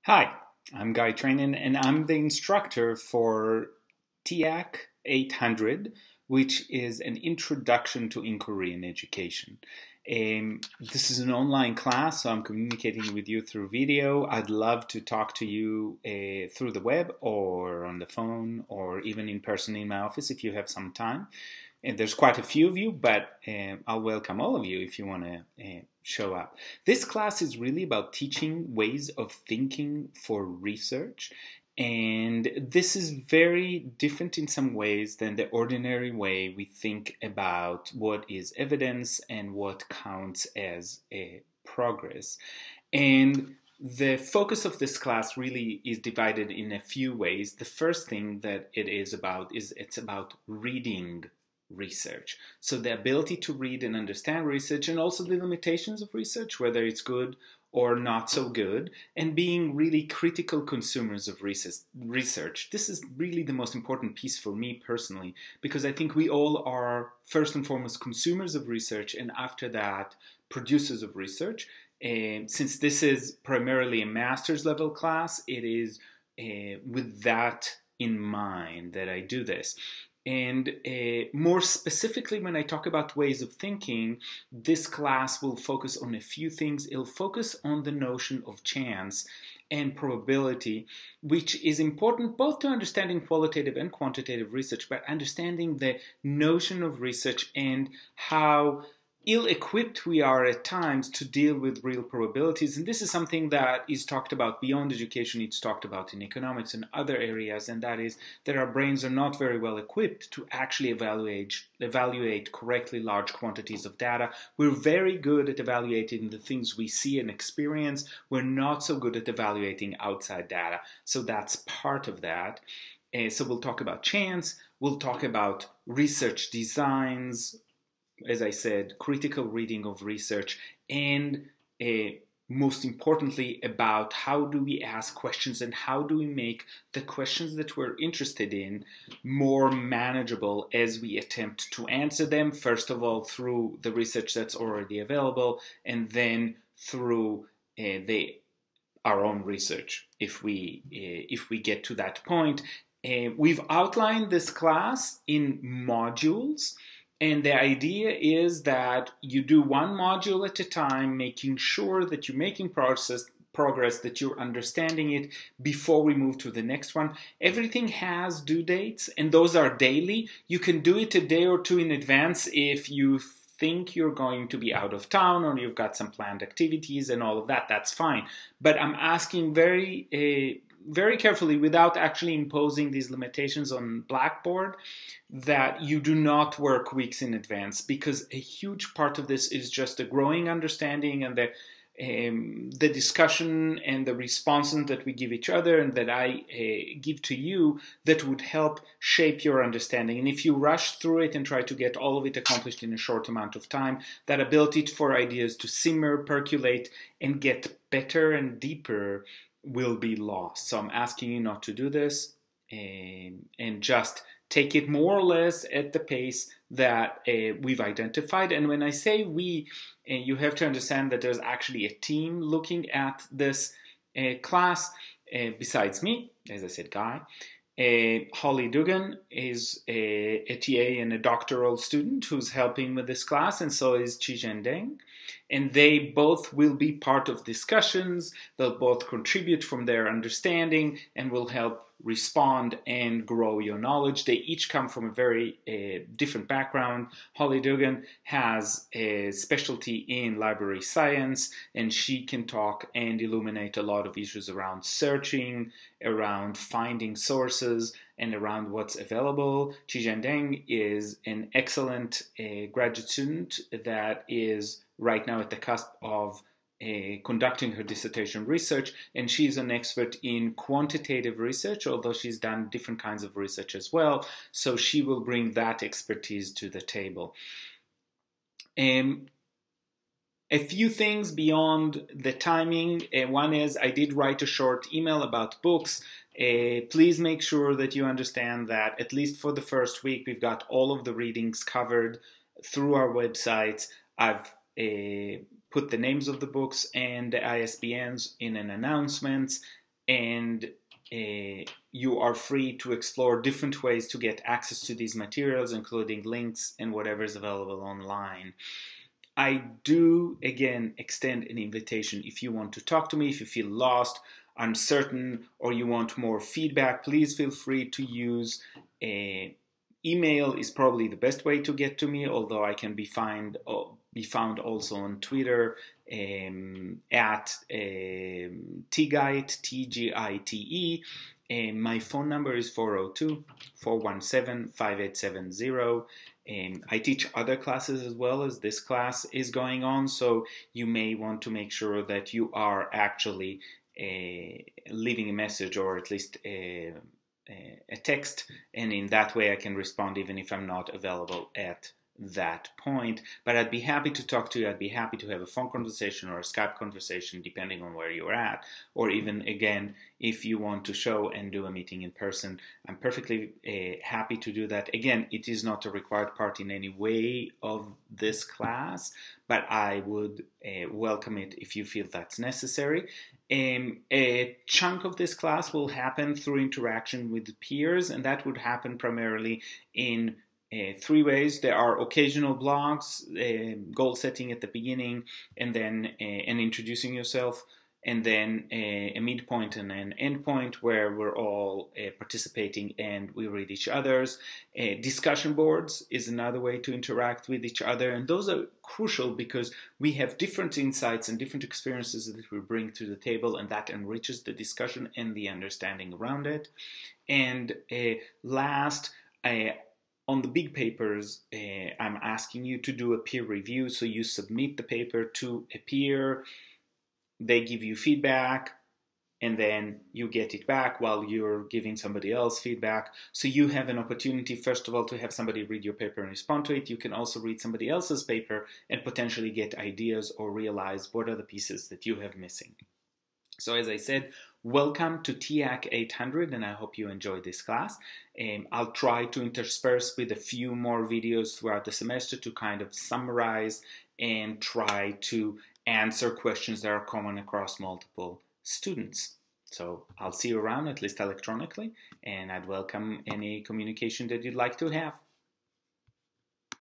Hi, I'm Guy Trainin, and I'm the instructor for TEAC 800, which is an introduction to inquiry in education. This is an online class, so I'm communicating with you through video. I'd love to talk to you through the web or on the phone or even in person in my office if you have some time. And there's quite a few of you, but I'll welcome all of you if you want to show up. This class is really about teaching ways of thinking for research. And this is very different in some ways than the ordinary way we think about what is evidence and what counts as a progress. And the focus of this class really is divided in a few ways. The first thing that it is about is it's about reading research. So the ability to read and understand research, and also the limitations of research, whether it's good or not so good, and being really critical consumers of research. This is really the most important piece for me personally, because I think we all are first and foremost consumers of research, and after that, producers of research. And since this is primarily a master's level class, it is with that in mind that I do this. And more specifically, when I talk about ways of thinking, this class will focus on a few things. It'll focus on the notion of chance and probability, which is important both to understanding qualitative and quantitative research, but understanding the notion of research and how ill-equipped we are at times to deal with real probabilities. And this is something that is talked about beyond education. It's talked about in economics and other areas, and that is that our brains are not very well equipped to actually evaluate correctly large quantities of data. We're very good at evaluating the things we see and experience. We're not so good at evaluating outside data. So that's part of that. So we'll talk about chance. We'll talk about research designs, as I said, critical reading of research, and most importantly, about how do we ask questions and how do we make the questions that we're interested in more manageable as we attempt to answer them, first of all, through the research that's already available, and then through our own research, if we get to that point. We've outlined this class in modules. And the idea is that you do one module at a time, making sure that you're making progress, that you're understanding it before we move to the next one. Everything has due dates, and those are daily. You can do it a day or two in advance if you think you're going to be out of town or you've got some planned activities and all of that. That's fine. But I'm asking very carefully, without actually imposing these limitations on Blackboard, that you do not work weeks in advance, because a huge part of this is just a growing understanding and the discussion and the responses that we give each other and that I give to you that would help shape your understanding. And if you rush through it and try to get all of it accomplished in a short amount of time, that ability for ideas to simmer, percolate, and get better and deeper will be lost. So I'm asking you not to do this and just take it more or less at the pace that we've identified. And when I say we, you have to understand that there's actually a team looking at this class besides me, as I said, Guy. Holly Dugan is a TA and a doctoral student who's helping with this class, and so is Qizhen Deng. And they both will be part of discussions. They'll both contribute from their understanding and will help respond and grow your knowledge. They each come from a very different background. Holly Dugan has a specialty in library science, and she can talk and illuminate a lot of issues around searching, around finding sources, and around what's available. Qizhen Deng is an excellent graduate student that is right now at the cusp of conducting her dissertation research, and she's an expert in quantitative research, although she's done different kinds of research as well, so she will bring that expertise to the table. A few things beyond the timing. One is I did write a short email about books. Please make sure that you understand that at least for the first week, we've got all of the readings covered through our websites. I've put the names of the books and the ISBNs in an announcement. and you are free to explore different ways to get access to these materials, including links and whatever is available online. I do, again, extend an invitation. If you want to talk to me, if you feel lost, uncertain, or you want more feedback, please feel free to use email is probably the best way to get to me, although I can be found also on Twitter at TGITE, T-G-I-T-E. My phone number is 402-417-5870. I teach other classes as well as this class is going on, so you may want to make sure that you are actually leaving a message, or at least a text, and in that way I can respond even if I'm not available at that point. But I'd be happy to talk to you. I'd be happy to have a phone conversation or a Skype conversation depending on where you're at, or even, again, if you want to show and do a meeting in person, I'm perfectly happy to do that. Again, it is not a required part in any way of this class, but I would welcome it if you feel that's necessary. A chunk of this class will happen through interaction with peers, and that would happen primarily in three ways. There are occasional blogs, goal setting at the beginning, and then and introducing yourself, and then a midpoint and an endpoint where we're all participating and we read each other's. Discussion boards is another way to interact with each other, and those are crucial because we have different insights and different experiences that we bring to the table, and that enriches the discussion and the understanding around it. And last, on the big papers, I'm asking you to do a peer review. So you submit the paper to a peer, they give you feedback, and then you get it back while you're giving somebody else feedback. So you have an opportunity, first of all, to have somebody read your paper and respond to it. You can also read somebody else's paper and potentially get ideas or realize what are the pieces that you have missing. So as I said, welcome to TEAC 800, and I hope you enjoyed this class. I'll try to intersperse with a few more videos throughout the semester to kind of summarize and try to answer questions that are common across multiple students. So I'll see you around, at least electronically, and I'd welcome any communication that you'd like to have.